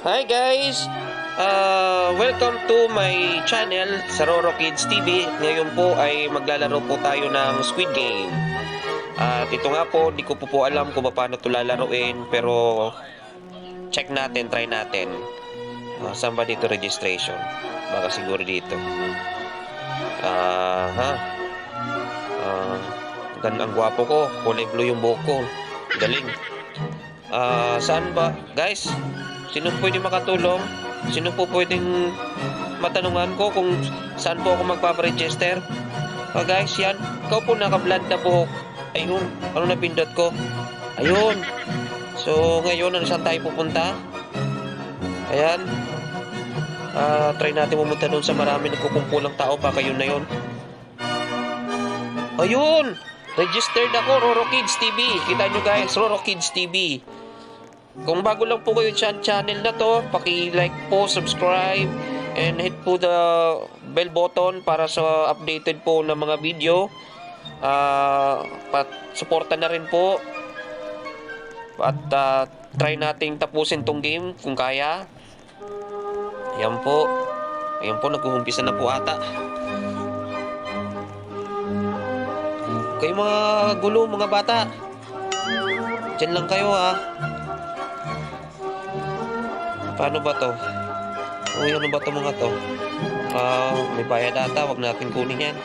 Hi guys! Welcome to my channel sa Roro Kids TV. Ngayon po ay maglalaro po tayo ng Squid Game. At ito nga po, di ko po alam kung paano ito lalaruin, pero check natin, try natin. Saan ba dito registration? Baka siguro dito. Ang gwapo ko, kulay blue yung buhok ko. Galing. Saan ba? Guys, sino pwede makatulong? Sino po pwedeng matanungan ko kung saan po ako magpaparegister? Guys, yan. Ikaw po naka-blonde na buhok. Ayun. Ano na pindot ko? Ayun. So, ngayon, saan tayo pupunta? Ayan. Try natin pumunta doon sa marami nagkukumpulang tao. Baka yun na yun. Ayun! Registered ako, Roro Kids TV. Kita nyo guys, Roro Kids TV. Kung bago lang po kayo sa channel na to, paki-like po, subscribe, and hit po the bell button para sa updated po ng mga video. Suporta na rin po. At try nating tapusin tong game kung kaya. Ayan po. Ayan po, nag-uumpisa na po ata. Kayo mga gulo, mga bata. Diyan lang kayo ha. Paano ba to? Uy, ano ba to mga to? May bayad ata. Huwag natin kunin yan.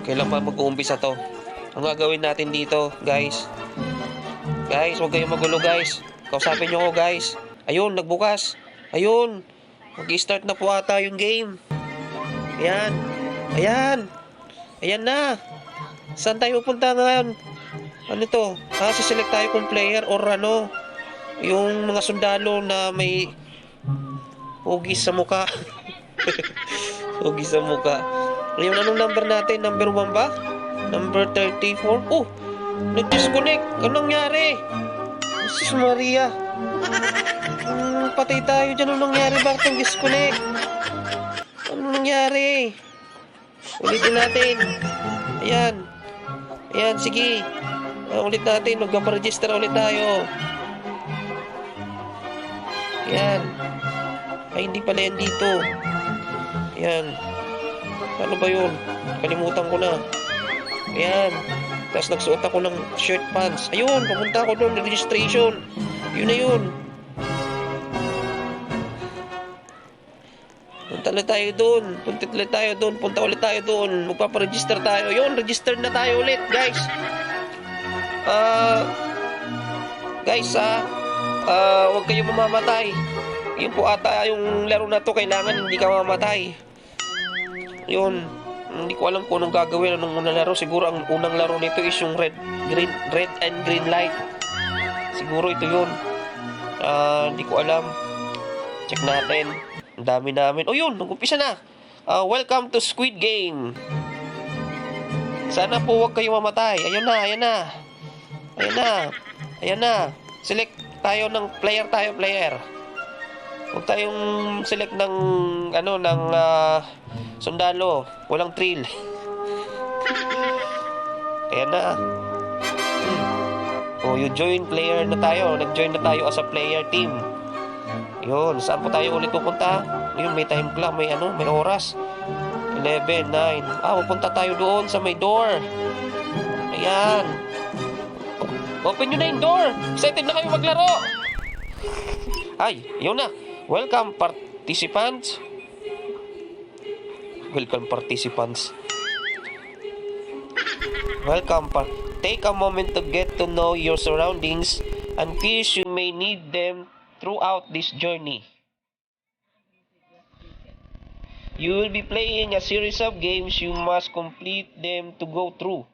Kailan pa mag-uumpisa to? Ang gagawin natin dito, guys? Guys, huwag kayong magulo, guys. Kausapin nyo ko, guys. Ayun, nagbukas. Ayun. Mag-start na po ata yung game. Ayan. Ayan. Ayan na. Saan tayo pupunta ngayon? Ano to? Siselect tayo kung player or ano? Yung mga sundalo na may hugis sa muka. Hugis sa muka. Ngayon, anong number natin? Number 1 ba? Number 34? Oh! Nag-disconnect! Anong nangyari? Jesus Maria! Patay tayo dyan. Anong nangyari? Bakit ang disconnect? Anong nangyari? Ulitin natin. Ayan. Ayan, sige. Ulit natin. Magpaparegister ulit tayo. Ayan. Ay, hindi pala yan dito. Ayan. Ano ba yun? Kalimutan ko na. Ayan. Tapos nagsuot ako ng shirt pants. Ayun, pumunta ako doon. Registration. Yun na yun. Punta ulit tayo doon. Punta ulit tayo doon. Magpaparegister tayo. Yun, register na tayo ulit, guys. Guys, huwag kayong mamamatay. Yun po ata yung laro na to. Kailangan hindi ka mamamatay. Yun. Hindi ko alam kung anong gagawin. Anong unang laro. Siguro ang unang laro nito is yung red and green light. Siguro ito yun. Hindi ko alam. Check natin. Ang dami namin. Oh yun, nag-umpisa na. Welcome to Squid Game. Sana po huwag kayo mamatay. Ayun na, ayan na. Ayan na. Ayan na. Select tayo ng player tayo, player. Huwag tayong select ng sundalo. Walang thrill. Ayan na. Oh, you join player na tayo. Nag-join na tayo as a player team. Yun, saan po tayo ulit pupunta? Yun, may time clock, may oras. 11, 9. Pupunta tayo doon sa may door. Ayan. Open nyo na yung door. Excited na kayo maglaro. Ay, yun na. Welcome participants. Welcome participants. Take a moment to get to know your surroundings and fears you may need them throughout this journey. You will be playing a series of games. You must complete them to go through.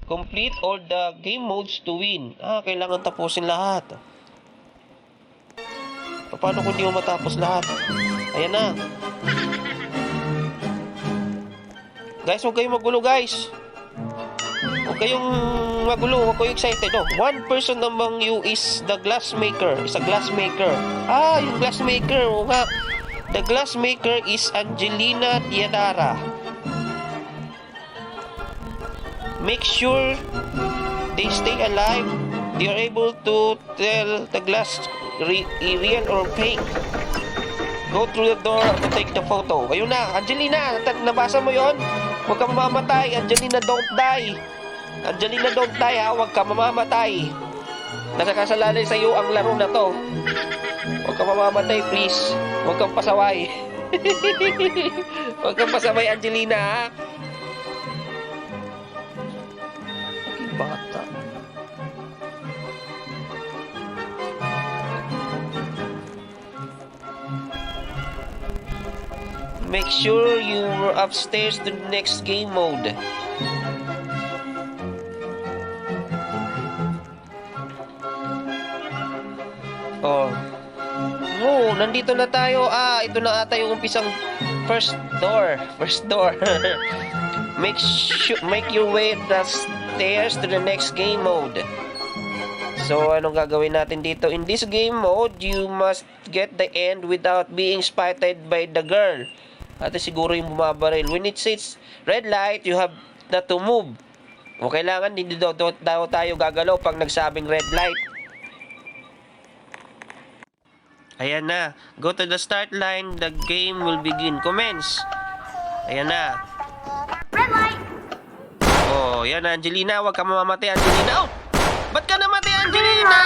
Complete all the game modes to win. Kailangan tapusin lahat. Paano kung di mo matapos lahat? Ayan na. Guys, huwag kayong magulo guys. Huwag kayong magulo. Huwag kayo excited. Oh, one person among you is the glassmaker. Is a glassmaker. Ah, yung glassmaker. O nga. The glassmaker is Angelina Diadara. Make sure they stay alive. They are able to tell the glass real or fake. Go through the door to take the photo. Ayun na, Angelina, nabasa mo yon? Huwag ka mamamatay. Angelina, don't die. Angelina, don't die ha. Huwag ka mamamatay. Nasakasalalay sa iyo ang laro na to. Huwag ka mamamatay, please. Huwag kang pasaway. Huwag kang pasaway, Angelina ha. Aking bata. Make sure you're upstairs to the next game mode. Oh. Oh, nandito na tayo. Ah, ito na ata yung umpisang first door. First door. Make your way the stairs to the next game mode. So, anong gagawin natin dito? In this game mode, you must get the end without being spotted by the girl. Ate siguro yung bumabaril. When it says red light, you have not to move. O kailangan hindi daw tayo gagalaw pag nagsabing red light. Ayan na. Go to the start line. The game will begin. Commence. Ayan na. Red light! Oh, yan na, Angelina. Huwag ka mamamatay, Angelina. Oh! Ba't ka namatay, Angelina?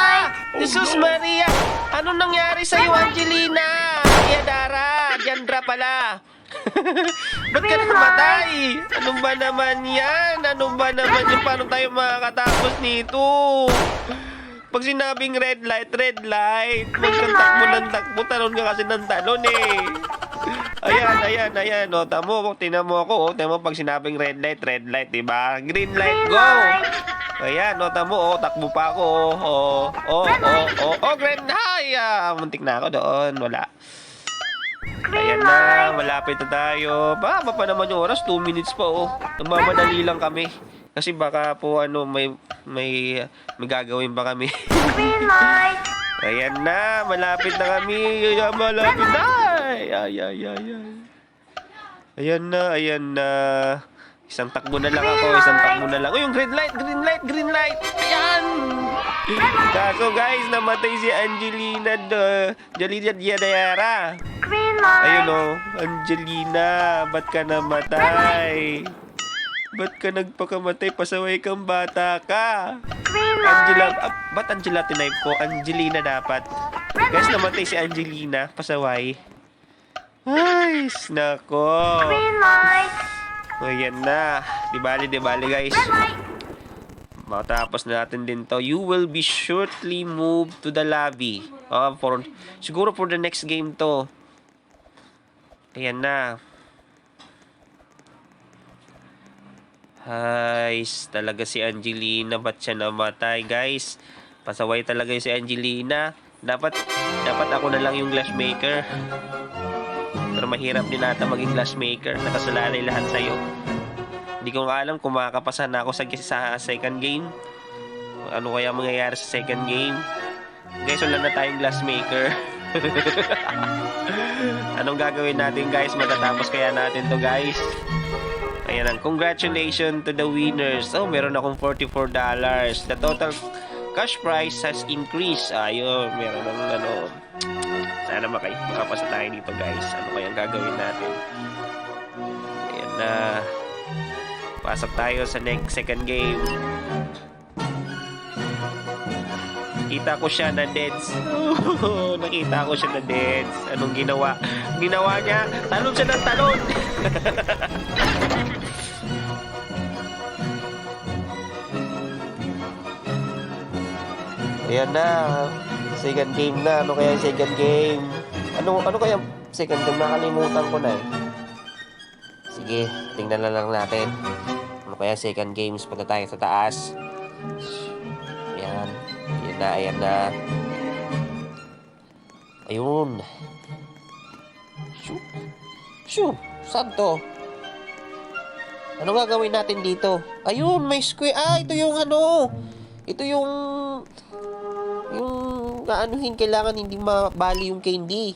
Jesus Maria! Ano nangyari sa'yo, Angelina? Diadara! Diandra pala. Ba't ka namatay? Ano ba naman yan? Ano ba naman yung paano tayo makakatapos nito? Pag sinabing red light, huwag kang takbo ng takbo, talon ka kasi ng talon eh. Ayan. O, tamo, tinan mo ako. O, tinan mo pag sinabing red light, diba? Green light, go! Ayan, o, tamo, o, takbo pa ako. Green light! Muntik na ako doon, wala. Ayan na, malapit na tayo. Baba pa naman yung oras, 2 minutes pa, oh. Nagmamadali lang kami. Kasi baka po may gagawin pa kami. Green light! Ayan na, malapit na kami. Malapit na. Ayan na. Isang takbo na lang ako, Oh, yung green light. Ayan. Kaso guys, namatay si Angelina Diadara. Green light! Ayun o, Angelina, ba't ka namatay? Ba't ka nagpakamatay? Pasaway kang bata ka. Angela, ba't Angela tinipe ko? Angelina dapat. Guys, namatay si Angelina. Pasaway. Ay, nako. Green light! O, yan na. Di bali guys. Red light! Matapos na natin din to. You will be shortly moved to the lobby. Siguro for the next game to. Ayan na. Talaga si Angelina. Ba't siya namatay, guys? Pasaway talaga si Angelina. Dapat ako na lang yung glassmaker. Pero mahirap din ata maging glassmaker. Nakasalalay lahat sa'yo. Hindi ko nga alam kung makakapasa na ako sa second game. Ano kaya mangyayari sa second game? Guys, wala na tayong glassmaker. Anong gagawin natin, guys? Matatapos kaya natin to, guys? Ayan ang congratulations to the winners. Oh, meron akong $44. The total cash prize has increased. Ayun, meron ng sana makapasa tayo dito, guys. Ano kayang gagawin natin? Ayan na. Pasok tayo sa second game. Nakita ko siya na deads. Nakita ko siya na deads. Anong ginawa? Ginawa niya, talon siya ng talon. Ayan na. Second game na. Ano kaya second game? Ano kaya second game? Nakalimutan ko na eh. Sige, tingnan na lang natin. Ano kaya second games? Punta tayo sa taas. Ayan. Ayan na. Ayun. Shoo. Saan to? Ano gagawin natin dito? Ayun, may square. Ah, ito yung ano. Ito yung aanuhin, kailangan hindi mabali yung candy.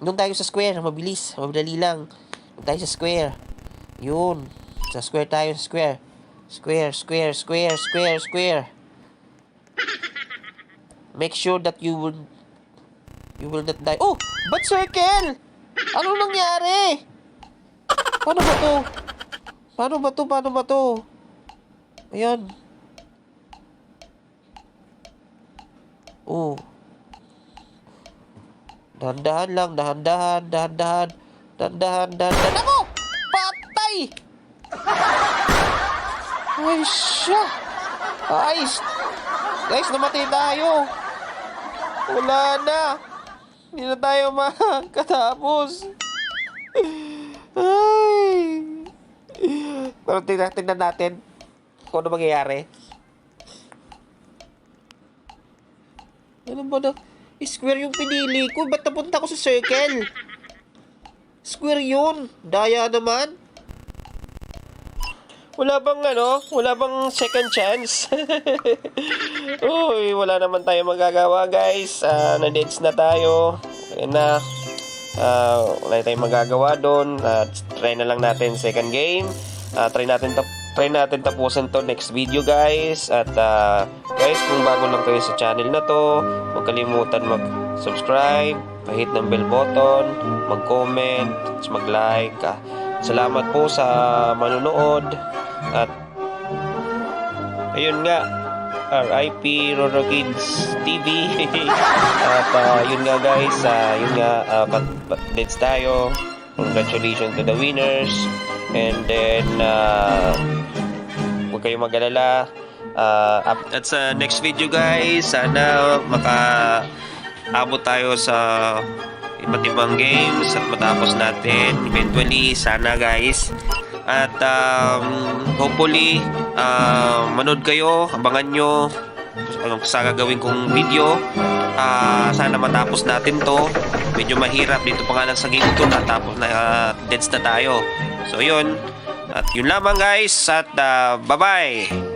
Doon tayo sa square, mabilis, madali lang. Doon tayo sa square. Yun. Sa square tayo, sa square. Square, square, square, square, square. Make sure that you will not die. Oh, but circle? Ano nangyari? Paano ba to? Paano ba to? Paano ba to? Ayan. Oh. Dahan-dahan lang, dahan-dahan, dahan-dahan, dahan-dahan, dahan-dahan. Ako! Patay! Ay, siya! Guys! Guys, namatay tayo! Wala na! Hindi na tayo makatapos! Ay! Pero tingnan natin kung ano mangyayari. Ano ba na? Square yung pinili ko. Ba't napunta ko sa circle? Square yun. Daya naman. Wala bang ano? Wala bang second chance? Uy, wala naman tayo magagawa, guys. Na-deads na tayo. Ayan na. Wala tayong magagawa doon. Try na lang natin second game. Try natin tapusin to next video, guys. At guys, kung bago lang kayo sa channel na to, huwag kalimutan mag-subscribe, pahit ng bell button, mag-comment, mag-like. Salamat po sa manonood. At ayun nga, RIP Roro Kids TV. At yun nga, guys, yun nga, deads tayo. Congratulations to the winners. And then huwag kayong mag-alala. At sa next video, guys, sana makaabot tayo sa iba't ibang games at matapos natin eventually, sana, guys. At hopefully manood kayo, abangan nyo sa gagawin kong video. Sana matapos natin to. Medyo mahirap dito pa nga lang sa game to, natapos na, deads na tayo. So yun, at yun lamang, guys, at bye bye.